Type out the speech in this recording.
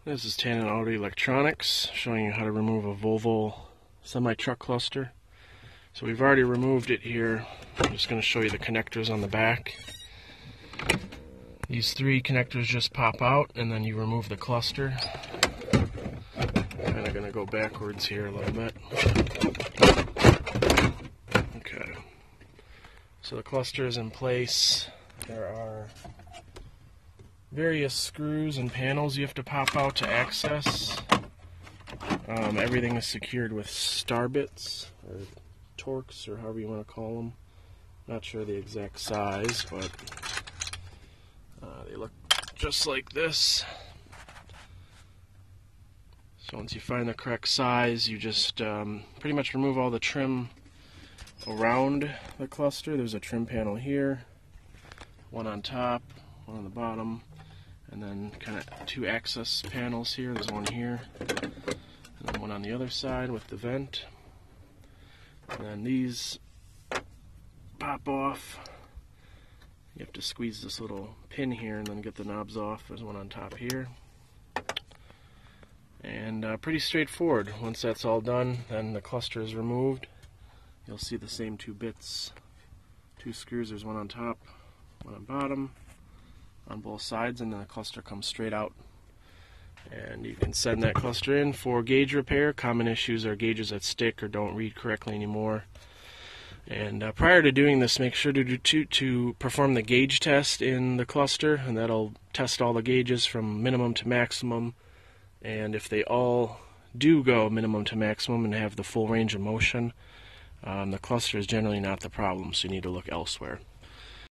This is Tanin Auto Electronix showing you how to remove a Volvo Semi Truck cluster. So we've already removed it here. I'm just going to show you the connectors on the back. These three connectors just pop out and then you remove the cluster. Kind of going to go backwards here a little bit. Okay. So the cluster is in place. There are various screws and panels you have to pop out to access. Everything is secured with star bits or Torx or however you want to call them. Not sure the exact size, but they look just like this. So once you find the correct size, you just pretty much remove all the trim around the cluster. There's a trim panel here, one on top, one on the bottom, and then kind of two access panels here. There's one here, and then one on the other side with the vent. And then these pop off. You have to squeeze this little pin here and then get the knobs off. There's one on top here. And pretty straightforward. Once that's all done, then the cluster is removed. You'll see the same two bits, two screws. There's one on top, one on bottom, on both sides, and then the cluster comes straight out. And you can send that cluster in for gauge repair. Common issues are gauges that stick or don't read correctly anymore. And prior to doing this, make sure to perform the gauge test in the cluster, and that'll test all the gauges from minimum to maximum. And if they all do go minimum to maximum and have the full range of motion, the cluster is generally not the problem, so you need to look elsewhere.